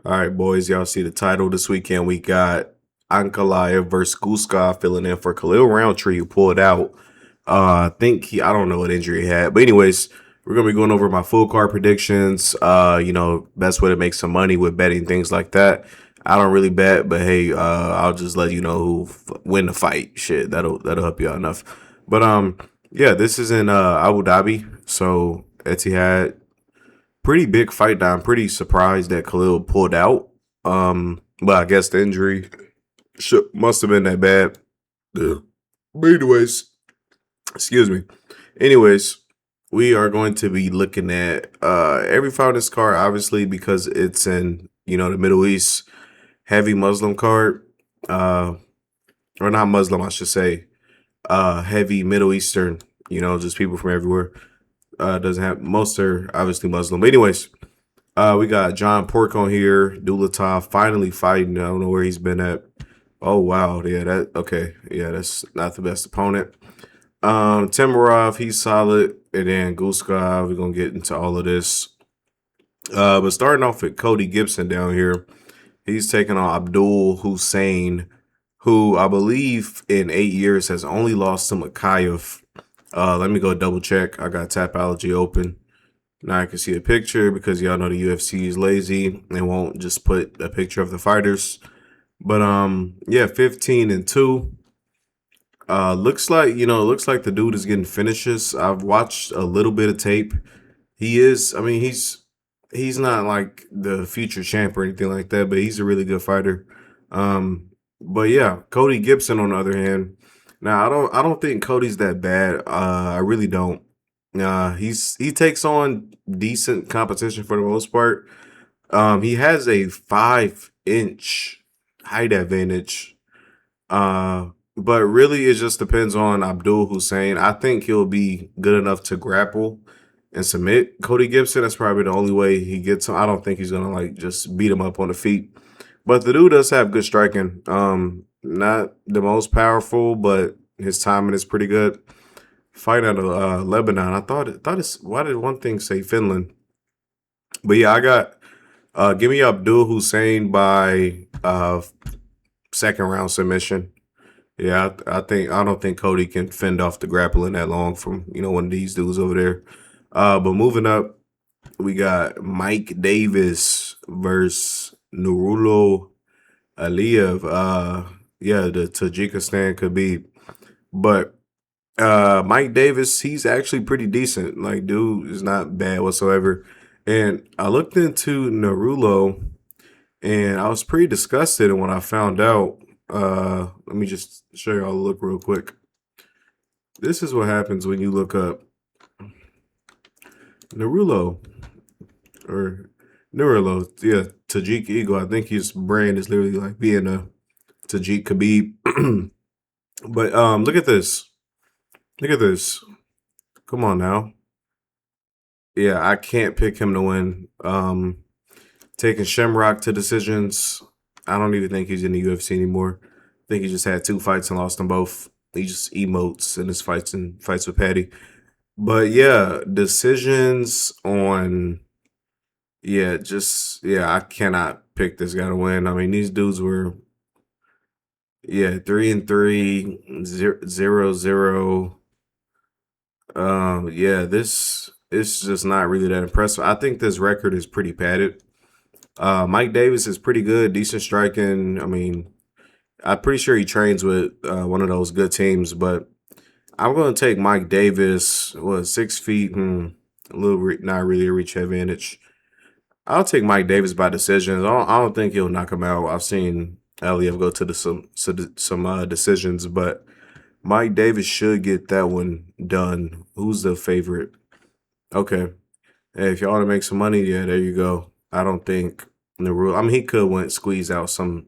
All right, boys, y'all see the title this weekend. We got Ankalev versus Guskov filling in for Khalil Roundtree, who pulled out. I don't know what injury he had. But, anyways, we're going to be going over my full card predictions. Best way to make some money with betting, things like that. I don't really bet, but hey, I'll just let you know who win the fight. Shit, that'll help you out enough. But, yeah, this is in Abu Dhabi. So, Etihad, pretty big fight down. I'm pretty surprised that Khalil pulled out. But I guess the injury must have been that bad. Yeah. But anyways, excuse me. Anyways, we are going to be looking at every fight on this card, obviously, because it's in the Middle East, heavy Muslim card, or not Muslim, I should say, heavy Middle Eastern. Just people from everywhere. Doesn't have most are obviously Muslim. But anyways, we got John Pork on here. Dulatov finally fighting. I don't know where he's been at. Oh wow, yeah, that's not the best opponent. Timarov, he's solid, and then Guskov. We're gonna get into all of this. But starting off with Cody Gibson down here, he's taking on Abdul Hussein, who I believe in 8 years has only lost to Makayev. Let me go double check. I got Tapology open. Now I can see a picture because y'all know the UFC is lazy and won't just put a picture of the fighters. But yeah, 15-2. Looks like the dude is getting finishes. I've watched a little bit of tape. He's not like the future champ or anything like that, but he's a really good fighter. But yeah, Cody Gibson on the other hand. Now I don't think Cody's that bad. I really don't. He takes on decent competition for the most part. He has a 5-inch height advantage. But really, it just depends on Abdul Hussein. I think he'll be good enough to grapple and submit Cody Gibson. That's probably the only way he gets him. I don't think he's gonna like just beat him up on the feet. But the dude does have good striking. Not the most powerful, but his timing is pretty good. Fight out of Lebanon. I thought it's why did one thing say Finland? But yeah, I got give me Abdul Hussein by second round submission. Yeah, I don't think Cody can fend off the grappling that long from one of these dudes over there. But moving up, we got Mike Davis versus Nurulo Aliyev. Yeah, the Tajikistan could be, but Mike Davis, he's actually pretty decent. Like, dude is not bad whatsoever. And I looked into Narulo, and I was pretty disgusted when I found out. Let me just show you all a look real quick. This is what happens when you look up Narulo or Narulo. Yeah, Tajik Eagle. I think his brand is literally like being a Tajik Khabib. But look at this. Look at this. Come on now. Yeah, I can't pick him to win. Taking Shamrock to decisions. I don't even think he's in the UFC anymore. I think he just had 2 fights and lost them both. He just emotes in his fights and fights with Patty. But yeah, decisions on I cannot pick this guy to win. I mean, these dudes were 3-3, 0-0. Yeah, this it's just not really that impressive. I think this record is pretty padded. Mike Davis is pretty good, decent striking. I mean, I'm pretty sure he trains with one of those good teams, but I'm going to take Mike Davis. What 6 feet? A little not really a reach advantage. I'll take Mike Davis by decisions. I don't think he'll knock him out. I've seen Eliev go to some decisions, but Mike Davis should get that one done. Who's the favorite? Okay. Hey, if y'all want to make some money, yeah, there you go. I don't think the rule. I mean, he could went squeeze out some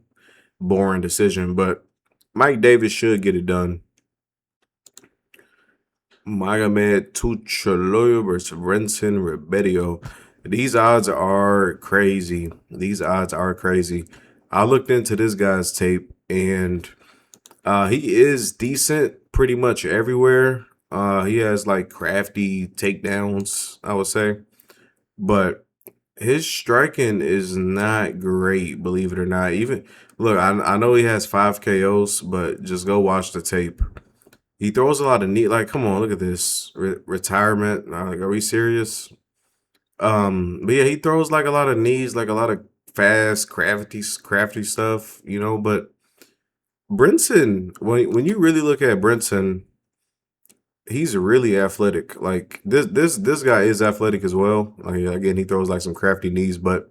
boring decision, but Mike Davis should get it done. Magomed Tucholoyo versus Renson Ribeiro. These odds are crazy. These odds are crazy. I looked into this guy's tape, and he is decent pretty much everywhere. He has like crafty takedowns, I would say, but his striking is not great, believe it or not. Even look, I know he has 5 KOs, but just go watch the tape. He throws a lot of knee. Like, come on, look at this retirement. Like, are we serious? But yeah, he throws like a lot of knees, like a lot of fast, crafty stuff, you know. But Brinson, when you really look at Brinson, he's really athletic. Like this guy is athletic as well. Like again, he throws like some crafty knees, but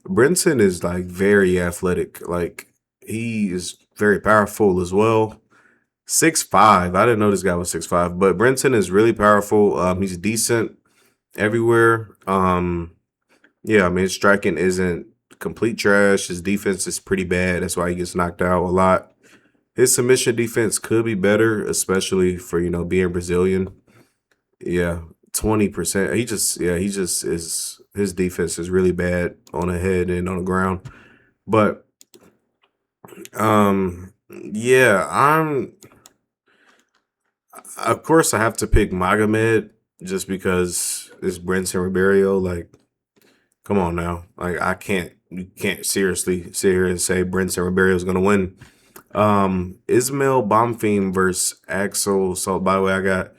Brinson is like very athletic. Like he is very powerful as well. 6'5". I didn't know this guy was 6'5", but Brinson is really powerful. He's decent everywhere. Yeah, I mean his striking isn't complete trash. His defense is pretty bad. That's why he gets knocked out a lot. His submission defense could be better, especially for being Brazilian. Yeah, 20%. He just is. His defense is really bad on the head and on the ground. But yeah, of course I have to pick Magomed just because it's Brenton Ribeiro. Like, come on now. Like you can't seriously sit here and say Brenton Ribeiro is gonna win. Ismail Bonfim versus Axel. So by the way, I got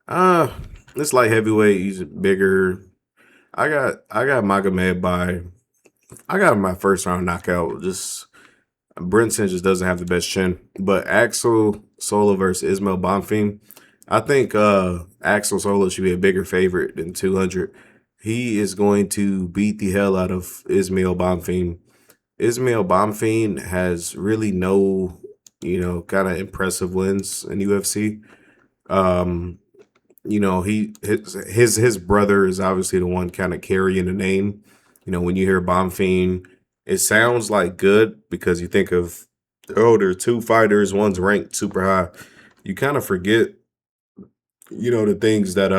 uh this light heavyweight, he's bigger. I got Magomed by I got my first round knockout. Just Brinson just doesn't have the best chin. But Axel Sola versus Ismail Bonfim. I think Axel Sola should be a bigger favorite than 200. He is going to beat the hell out of Ismail Bonfim. Ismail Bonfim has really no, kind of impressive wins in UFC. Um, his brother is obviously the one kind of carrying the name. When you hear Bonfim, it sounds like good because you think of there are two fighters, one's ranked super high. You kind of forget, the things that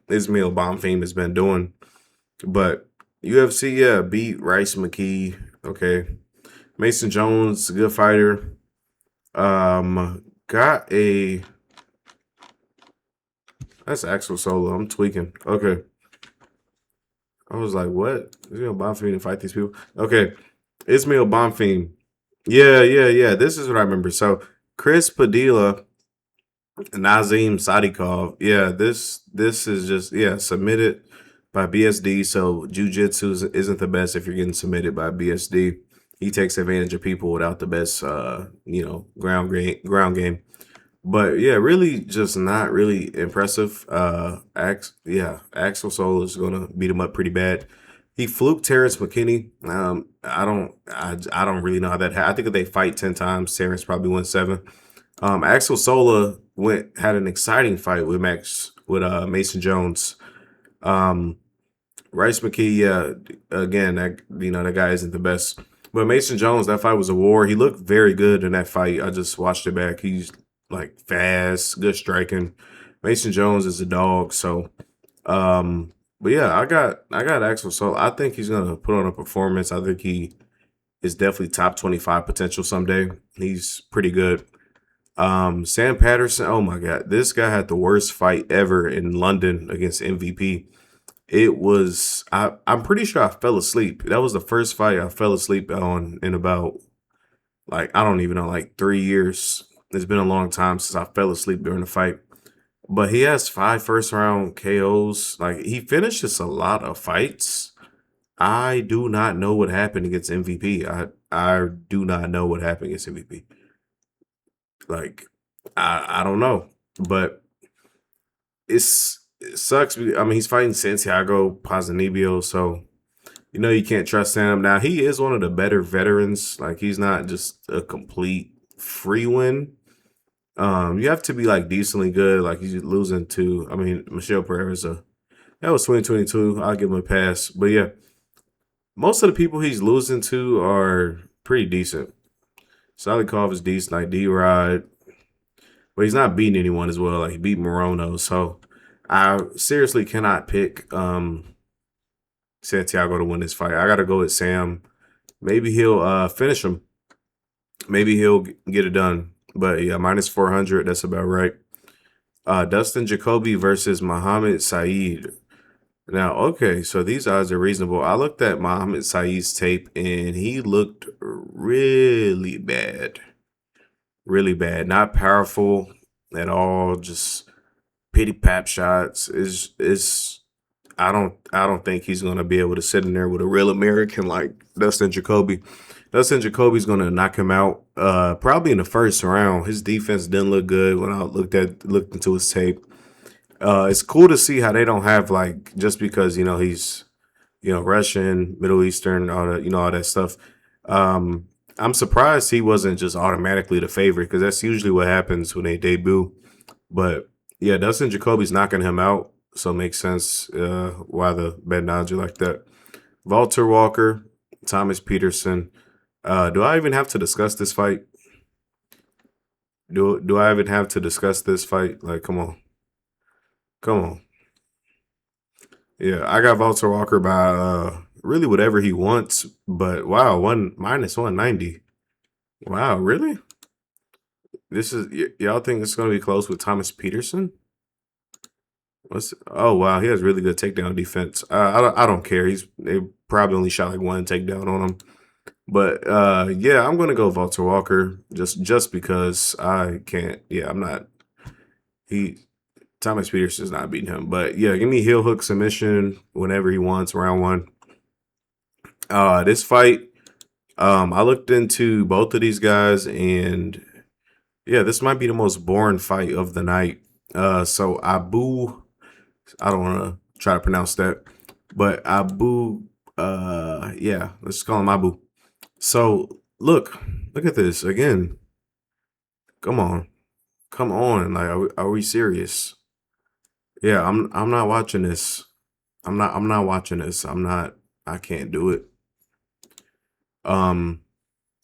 Ismail Bonfim has been doing. But UFC, yeah, beat Rice McKee. Okay. Mason Jones, good fighter. Got a That's Axel Solo. I'm tweaking. Okay. I was like, what? Ismail Bonfim to fight these people? Okay. Ismail Bonfim. Yeah. This is what I remember. So Chris Padilla, Nazim Sadikov. Yeah, this is just submitted by BSD. So Jiu-Jitsu isn't the best if you're getting submitted by BSD. He takes advantage of people without the best ground game. But yeah, really just not really impressive. Axel Soul is gonna beat him up pretty bad. He fluked Terrence McKinney. I don't really know how that happened. I think if they fight 10 times, Terrence probably won 7. Axel Sola had an exciting fight with Mason Jones. Um, Rice McKee, yeah, again, that guy isn't the best. But Mason Jones, that fight was a war. He looked very good in that fight. I just watched it back. He's like fast, good striking. Mason Jones is a dog. So, but yeah, I got Axel. So I think he's gonna put on a performance. I think he is definitely top 25 potential someday. He's pretty good. Sam Patterson. Oh my God, this guy had the worst fight ever in London against MVP. It was I'm pretty sure I fell asleep. That was the first fight I fell asleep on in about like I don't even know like 3 years. It's been a long time since I fell asleep during the fight. But he has 5 first round KOs. Like he finishes a lot of fights. I do not know what happened against MVP. I do not know what happened against MVP. Like I don't know. But it sucks. I mean, he's fighting Santiago Ponzinibbio, so you can't trust him. Now he is one of the better veterans. Like he's not just a complete free win. You have to be like decently good. Like he's losing to. I mean, Michelle Pereira. That was 2022. I'll give him a pass. But yeah, most of the people he's losing to are pretty decent. Salikov is decent, like D-Rod, but he's not beating anyone as well. Like he beat Morono, so I seriously cannot pick Santiago to win this fight. I gotta go with Sam. Maybe he'll finish him. Maybe he'll get it done. But yeah, minus 400. That's about right. Dustin Jacoby versus Muhammad Saeed. Now, okay, so these odds are reasonable. I looked at Mohammed Saeed's tape and he looked really bad. Really bad. Not powerful at all. Just pity pap shots. Is I don't think he's gonna be able to sit in there with a real American like Dustin Jacoby. Dustin Jacoby's gonna knock him out probably in the first round. His defense didn't look good when I looked into his tape. It's cool to see how they don't have like just because he's Russian, Middle Eastern, all that all that stuff. Um, I'm surprised he wasn't just automatically the favorite because that's usually what happens when they debut. But yeah, Dustin Jacoby's knocking him out, so it makes sense why the bet odds are like that. Walter Walker, Thomas Peterson. Do I even have to discuss this fight? Do I even have to discuss this fight? Like, come on, come on. Yeah, I got Walter Walker by really whatever he wants, but wow, one minus 190. Wow, really? This is y'all think it's gonna be close with Thomas Peterson? Oh wow, he has really good takedown defense. I don't care. They probably only shot like one takedown on him, but yeah, I'm gonna go Walter Walker just because I can't. Yeah, I'm not. He Thomas Peterson's not beating him, but yeah, give me heel hook submission whenever he wants round one. This fight, I looked into both of these guys, and yeah, this might be the most boring fight of the night. So I don't want to try to pronounce that, but yeah, let's call him Abu. So look at this again. Come on, come on. Like, are we serious? Yeah, I'm not watching this. I'm not watching this. I can't do it. Um,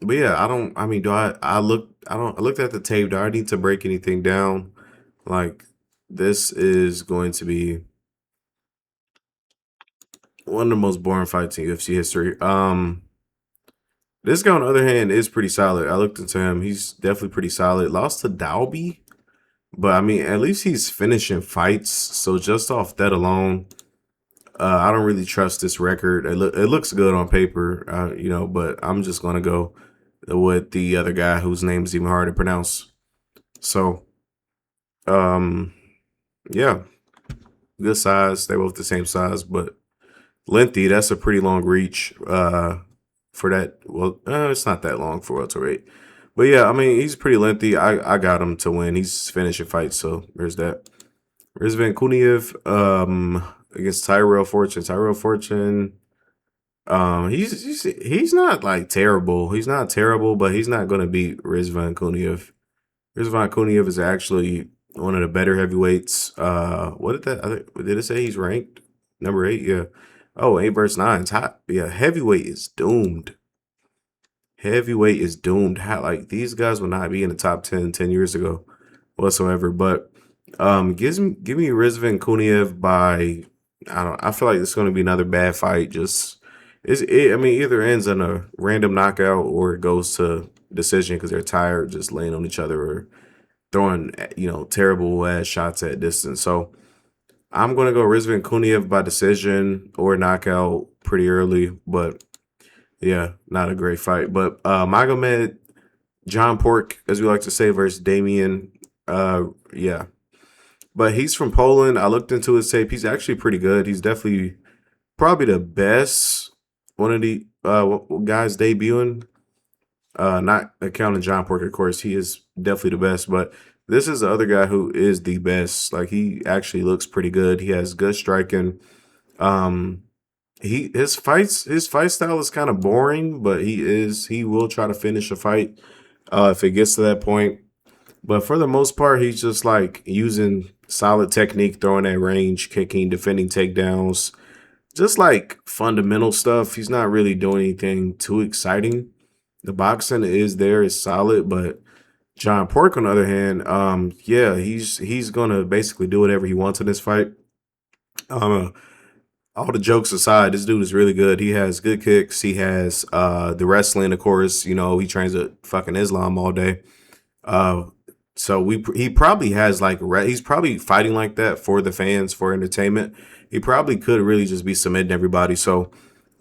but yeah, I don't. I mean, do I look? I don't. I looked at the tape. Do I need to break anything down? Like, this is going to be one of the most boring fights in UFC history. This guy on the other hand is pretty solid. I looked into him. He's definitely pretty solid. Lost to Dalby, but I mean, at least he's finishing fights. So just off that alone, I don't really trust this record. It looks good on paper, but I'm just gonna go with the other guy whose name's even hard to pronounce. So, um, yeah, good size. They're both the same size, but lengthy. That's a pretty long reach. For that. Well, it's not that long for welterweight. But yeah, I mean, he's pretty lengthy. I got him to win. He's finishing fights, so there's that. Rizvan Kuniev against Tyrell Fortune. Tyrell Fortune, he's not like terrible. He's not terrible, but he's not going to beat Rizvan Kuniev. Rizvan Kuniev is actually one of the better heavyweights. What did that? Did it say he's ranked number 8? Yeah. Oh, 8 versus 9. It's hot. Yeah, heavyweight is doomed. Heavyweight is doomed. How, like, these guys would not be in the top 10 years ago whatsoever. But give me Rizvan Kuniev by I don't. I feel like it's going to be another bad fight. I mean, either ends in a random knockout or it goes to decision because they're tired, just laying on each other or throwing terrible ass shots at distance. So I'm going to go Rizvan Kuniev by decision or knockout pretty early, but yeah, not a great fight. But Magomed John Pork, as we like to say, versus Damien. Yeah, but he's from Poland. I looked into his tape. He's actually pretty good. He's definitely probably the best one of the guys debuting. Not accounting John Pork, of course. He is definitely the best, but this is the other guy who is the best. Like, he actually looks pretty good. He has good striking. Um, his fight style is kind of boring, but he will try to finish a fight if it gets to that point. But for the most part, he's just like using solid technique, throwing at range, kicking, defending takedowns, just like fundamental stuff. He's not really doing anything too exciting. The boxing is solid, but John Pork, on the other hand, yeah, he's gonna basically do whatever he wants in this fight. Um, all the jokes aside, this dude is really good. He has good kicks. He has the wrestling, of course. He trains at fucking Islam all day. Uh, So he probably has like he's probably fighting like that for the fans for entertainment. He probably could really just be submitting everybody. So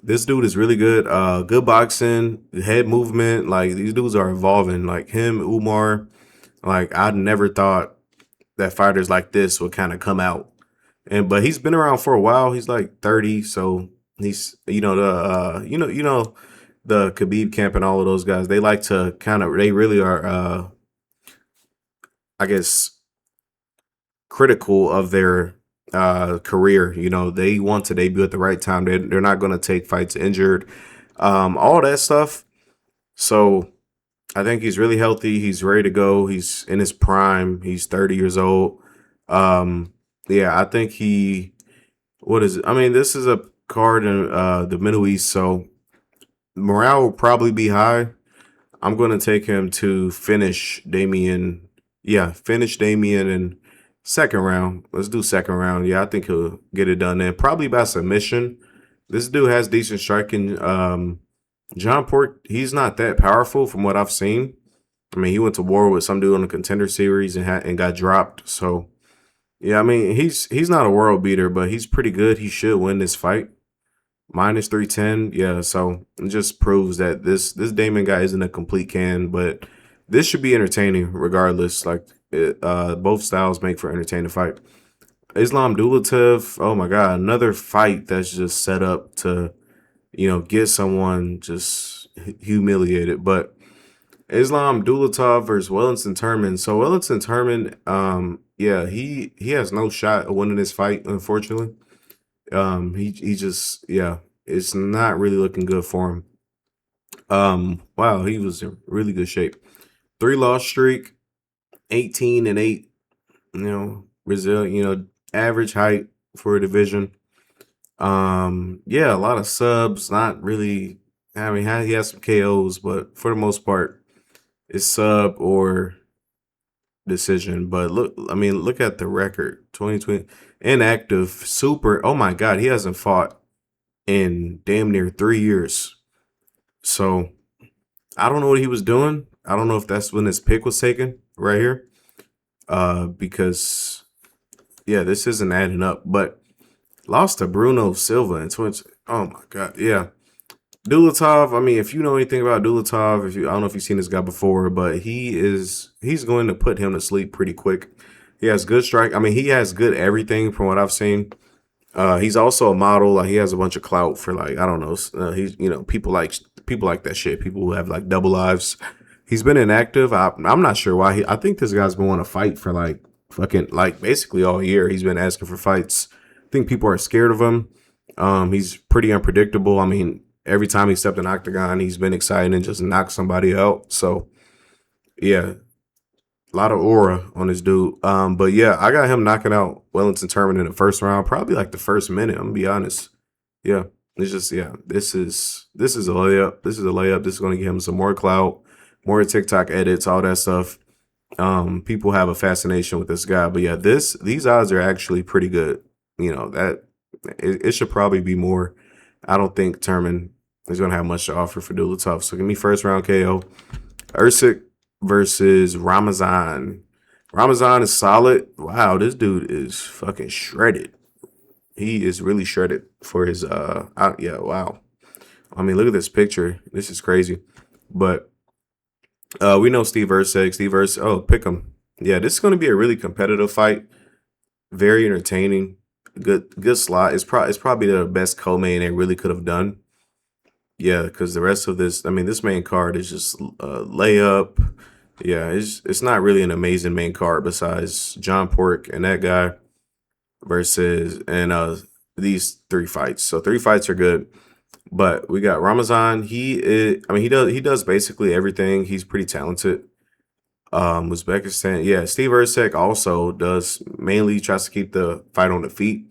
this dude is really good. Good boxing, head movement. Like these dudes are evolving. Like him, Umar. Like I never thought that fighters like this would kind of come out. But he's been around for a while. He's like 30, so he's the Khabib camp and all of those guys. They like to they really are I guess critical of their career. They want to debut at the right time. They're not going to take fights injured, all that stuff. So I think he's really healthy. He's ready to go. He's in his prime. He's 30 years old. Yeah, I think what is it? I mean, this is a card in the Middle East, so morale will probably be high. I'm going to take him to finish Damian. Yeah, finish Damian in second round. Let's do second round. Yeah, I think he'll get it done then. Probably by submission. This dude has decent striking. John Pork, he's not that powerful from what I've seen. I mean, he went to war with some dude on the Contender Series and got dropped. So, yeah, I mean, he's not a world beater, but he's pretty good. He should win this fight. Minus 310. Yeah, so it just proves that this Damon guy isn't a complete can, but this should be entertaining regardless. Like both styles make for entertaining fight. Islam Dulatev, oh my god, another fight that's just set up to get someone just humiliated. But Islam Dulatev versus Wellington Turman. So Wellington Turman, yeah, he has no shot of winning this fight, unfortunately. He just, yeah, it's not really looking good for him. Wow, he was in really good shape. 3-loss streak, 18-8. Resilient. Average height for a division. Yeah, a lot of subs. Not really. I mean, he has some KOs, but for the most part, it's sub or decision. But look at the record. 2020 inactive. Super. Oh my God, he hasn't fought in damn near 3 years. So I don't know what he was doing. I don't know if that's when his pick was taken right here. Because yeah, this isn't adding up. But lost to Bruno Silva in 20. Oh my God, yeah. Dulatov, I mean, if you know anything about Dulatov, I don't know if you've seen this guy before, but he's going to put him to sleep pretty quick. He has good strike. I mean, he has good everything from what I've seen. He's also a model. Like he has a bunch of clout for like I don't know. He's people like that shit. People who have like double lives. He's been inactive. I'm not sure why. I think this guy's been wanting to fight for like fucking like basically all year. He's been asking for fights. I think people are scared of him. He's pretty unpredictable. I mean, every time he stepped in the octagon, he's been excited and just knocked somebody out. So yeah, a lot of aura on this dude. But yeah, I got him knocking out Wellington Turman in the first round, probably like the first minute. I'm gonna be honest. Yeah, it's just this is a layup. This is a layup. This is gonna give him some more clout, more TikTok edits, all that stuff. People have a fascination with this guy, but yeah, these odds are actually pretty good. That it should probably be more. I don't think Turman is gonna have much to offer for Dulatov. So give me first round KO. Usyk versus Ramazan. Ramazan is solid. Wow, this dude is fucking shredded. He is really shredded for his yeah, wow. I mean, look at this picture. This is crazy. But we know Steve Usyk. Pick him. Yeah, this is going to be a really competitive fight. Very entertaining. Good slot. It's probably the best co-main they really could have done. Yeah, because the rest of this, I mean, this main card is just layup. Yeah, it's not really an amazing main card besides John Pork and that guy versus these 3 fights. So 3 fights are good. But we got Ramazan. He does basically everything. He's pretty talented. Uzbekistan. Yeah, Steve Usyk also mainly tries to keep the fight on the feet.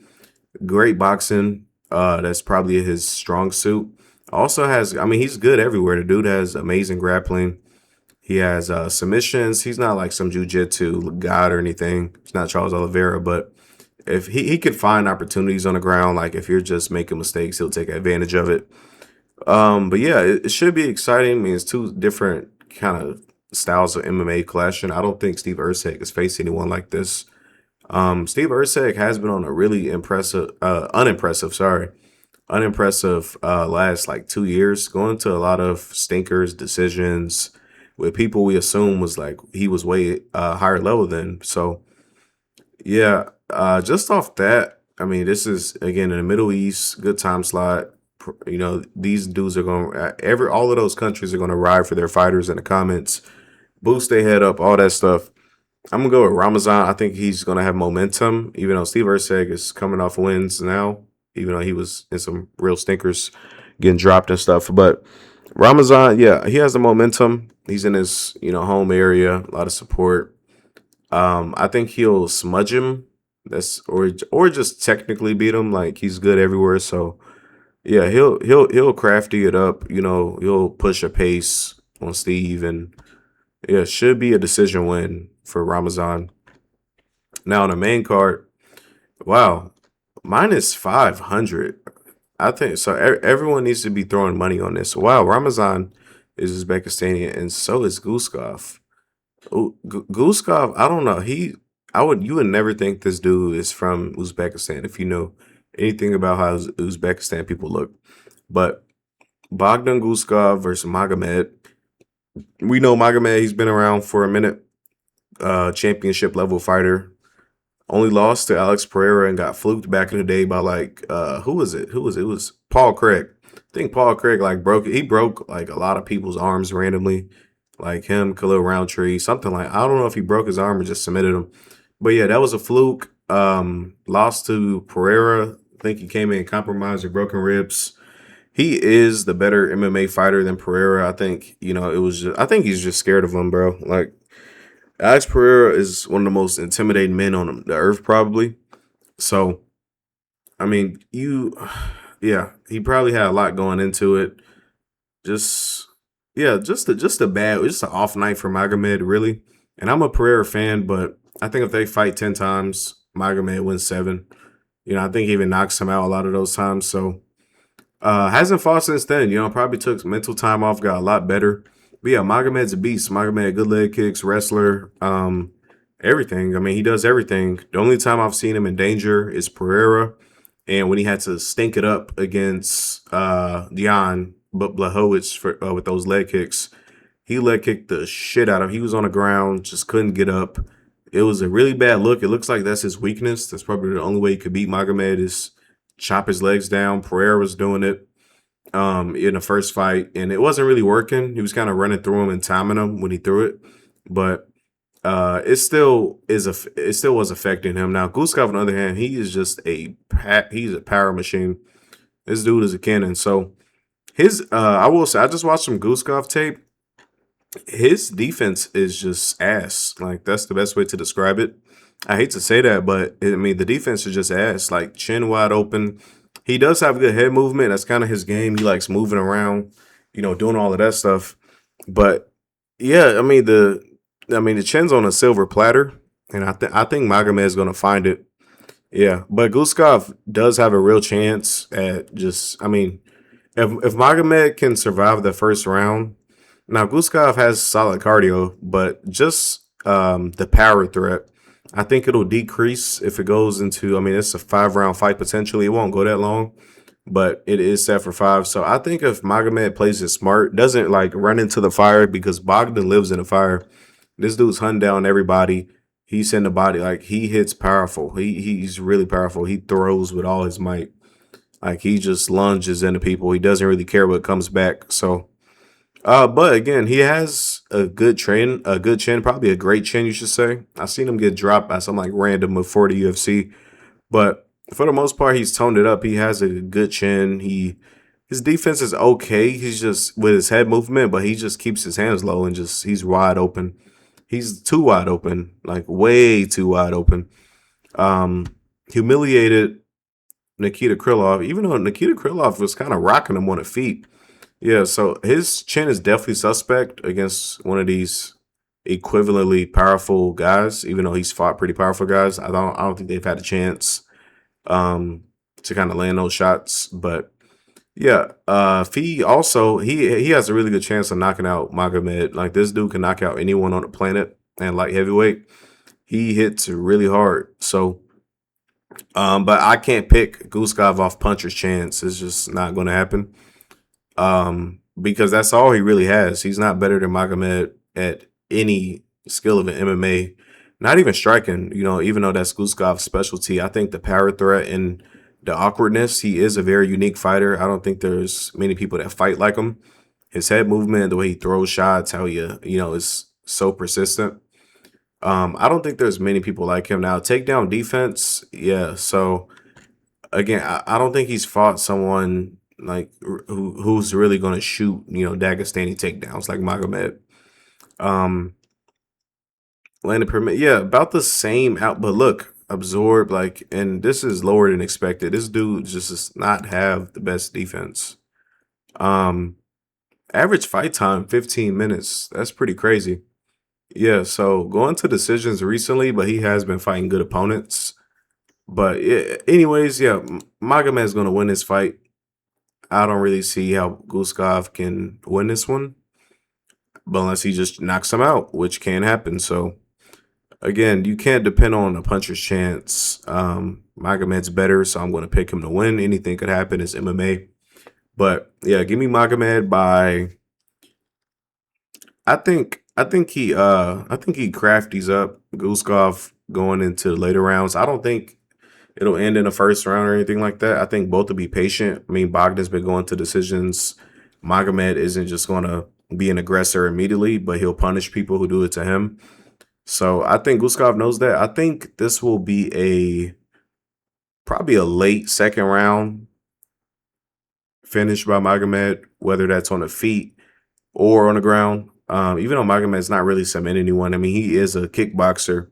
Great boxing. That's probably his strong suit. Also he's good everywhere. The dude has amazing grappling. He has submissions. He's not like some jiu-jitsu god or anything. He's not Charles Oliveira, but if he could find opportunities on the ground, like if you're just making mistakes, he'll take advantage of it. But yeah, it should be exciting. I mean, it's 2 different kind of styles of MMA clashing. I don't think Steve Erceg has faced anyone like this. Steve Erceg has been on a really unimpressive last like 2 years, going to a lot of stinkers, decisions with people we assume was like he was way higher level than. So yeah, just off that, I mean, this is again in the Middle East, good time slot. You know, these dudes are going all of those countries are going to ride for their fighters in the comments, boost their head up, all that stuff. I'm gonna go with Ramazan. I think he's gonna have momentum, even though Steve Erceg is coming off wins now, even though he was in some real stinkers getting dropped and stuff. But Ramazan, yeah, he has the momentum. He's in his, home area, a lot of support. I think he'll smudge him. Or just technically beat him. Like he's good everywhere. So yeah, he'll crafty it up. He'll push a pace on Steve, and yeah, should be a decision win for Ramazan. Now on the main card, wow, -500. I think so. Everyone needs to be throwing money on this. Wow, Ramazan is Uzbekistani, and so is Guskov. Guskov, I don't know. You would never think this dude is from Uzbekistan if you know anything about how Uzbekistan people look. But Bogdan Guskov versus Magomed. We know Magomed. He's been around for a minute. Championship level fighter. Only lost to Alex Pereira and got fluked back in the day by like who was it? Who was it? It was Paul Craig. I think Paul Craig like broke it. He broke like a lot of people's arms randomly. Like him, Khalil Roundtree, something like I don't know if he broke his arm or just submitted him. But yeah, that was a fluke. Lost to Pereira. I think he came in compromised with broken ribs. He is the better MMA fighter than Pereira. I think, I think he's just scared of him, bro. Like Alex Pereira is one of the most intimidating men on the earth, probably. So, I mean, yeah, he probably had a lot going into it. Just, yeah, just an off night for Magomed, really. And I'm a Pereira fan, but I think if they fight 10 times, Magomed wins 7. I think he even knocks him out a lot of those times. So, hasn't fought since then. Probably took mental time off, got a lot better. But yeah, Magomed's a beast. Magomed, good leg kicks, wrestler, everything. I mean, he does everything. The only time I've seen him in danger is Pereira, and when he had to stink it up against Jan Blachowicz with those leg kicks. He leg kicked the shit out of him. He was on the ground, just couldn't get up. It was a really bad look. It looks like that's his weakness. That's probably the only way he could beat Magomed is chop his legs down. Pereira was doing it in the first fight, and it wasn't really working. He was kind of running through him and timing him when he threw it, but it still was affecting him. Now Guskov, on the other hand, he is just he's a power machine. This dude is a cannon. So I will say, I just watched some Guskov tape. His defense is just ass. Like that's the best way to describe it. I hate to say that, but I mean the defense is just ass. Like chin wide open. He does have good head movement. That's kind of his game. He likes moving around, doing all of that stuff. But yeah, the chin's on a silver platter, and I think Magomed is gonna find it. Yeah, but Guskov does have a real chance at just. I mean, if Magomed can survive the first round, now Guskov has solid cardio, but just the power threat. I think it'll decrease if it goes into. I mean, it's a 5-round fight potentially. It won't go that long, but it is set for 5. So I think if Magomed plays it smart, doesn't like run into the fire because Bogdan lives in the fire. This dude's hunting down everybody. He's in the body like he hits powerful. He's really powerful. He throws with all his might. Like he just lunges into people. He doesn't really care what comes back. So, but again, he has a good chin, probably a great chin, you should say. I've seen him get dropped by some like random before the UFC, but for the most part, he's toned it up. He has a good chin. His defense is okay. He's just with his head movement, but he just keeps his hands low and he's wide open. He's too wide open, like way too wide open. Humiliated Nikita Krylov, even though Nikita Krylov was kind of rocking him on the feet. Yeah, so his chin is definitely suspect against one of these equivalently powerful guys, even though he's fought pretty powerful guys. I don't think they've had a chance to kind of land those shots. But Yeah, Fee also he has a really good chance of knocking out Magomed. Like this dude can knock out anyone on the planet and light heavyweight. He hits really hard. So, but I can't pick Guskov off puncher's chance. It's just not going to happen. Because that's all he really has. He's not better than Magomed at any skill of an MMA. Not even striking. You know, even though that's Guskov's specialty, I think the power threat and the awkwardness. He is a very unique fighter. I don't think there's many people that fight like him. His head movement, the way he throws shots, how he is so persistent. I don't think there's many people like him now. Takedown defense, yeah. So again, I don't think he's fought someone like who's really going to shoot, Dagestani takedowns like Magomed. Um, landed permit, yeah, about the same out. But look, absorb like, and this is lower than expected. This dude just does not have the best defense. Um, average fight time 15 minutes. That's pretty crazy. Yeah, so going to decisions recently, but he has been fighting good opponents. But yeah, anyways, yeah, Magomed is going to win this fight. I don't really see how Guskov can win this one, but unless he just knocks him out, which can happen. So again, you can't depend on a puncher's chance. Magomed's better, so I'm going to pick him to win. Anything could happen. It's MMA, but yeah, give me Magomed by. I think he crafties up Guskov going into the later rounds. I don't think it'll end in the first round or anything like that. I think both will be patient. I mean, Bogdan's been going to decisions. Magomed isn't just going to be an aggressor immediately, but he'll punish people who do it to him. So I think Guskov knows that. I think this will be probably a late second round finish by Magomed, whether that's on the feet or on the ground. Even though Magomed's not really submitting anyone, I mean, he is a kickboxer.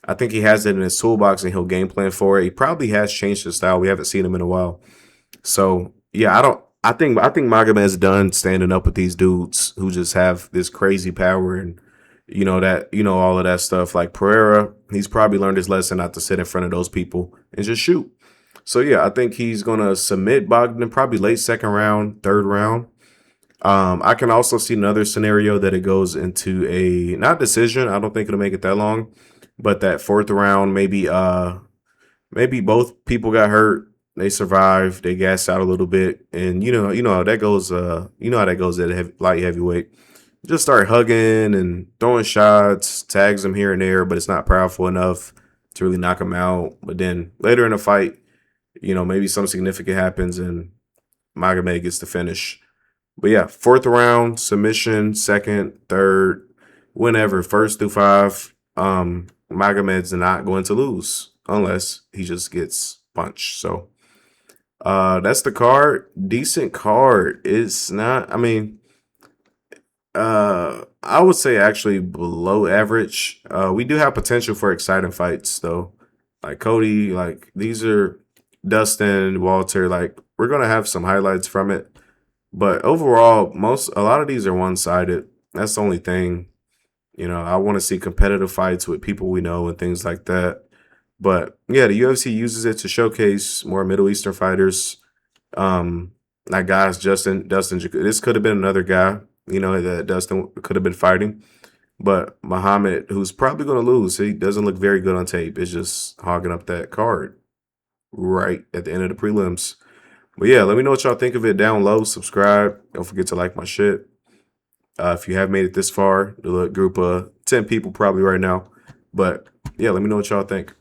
I think he has it in his toolbox and he'll game plan for it. He probably has changed his style. We haven't seen him in a while. So yeah, I don't. I think Magomed's done standing up with these dudes who just have this crazy power and all of that stuff. Like Pereira, he's probably learned his lesson not to sit in front of those people and just shoot. So yeah, I think he's gonna submit Bogdan probably late second round, third round. I can also see another scenario that it goes into a not decision. I don't think it'll make it that long, but that fourth round, maybe both people got hurt. They survived. They gassed out a little bit, and you know how that goes. You know how that goes at light heavyweight. Just start hugging and throwing shots, tags them here and there, but it's not powerful enough to really knock them out. But then later in the fight, maybe something significant happens and Magomed gets the finish. But yeah, fourth round, submission, second, third, whenever, first through five, Magomed's not going to lose unless he just gets punched. So that's the card. Decent card. It's not, I mean, I would say actually below average. We do have potential for exciting fights though. Like Cody, like these are Dustin, Walter, like we're gonna have some highlights from it. But overall, a lot of these are one-sided. That's the only thing. I want to see competitive fights with people we know and things like that. But yeah, the UFC uses it to showcase more Middle Eastern fighters. Like guys, Dustin. This could have been another guy, that Dustin could have been fighting. But Muhammad, who's probably going to lose, he doesn't look very good on tape. Is just hogging up that card right at the end of the prelims. But yeah, let me know what y'all think of it down low. Subscribe. Don't forget to like my shit. If you have made it this far, the group of 10 people probably right now. But yeah, let me know what y'all think.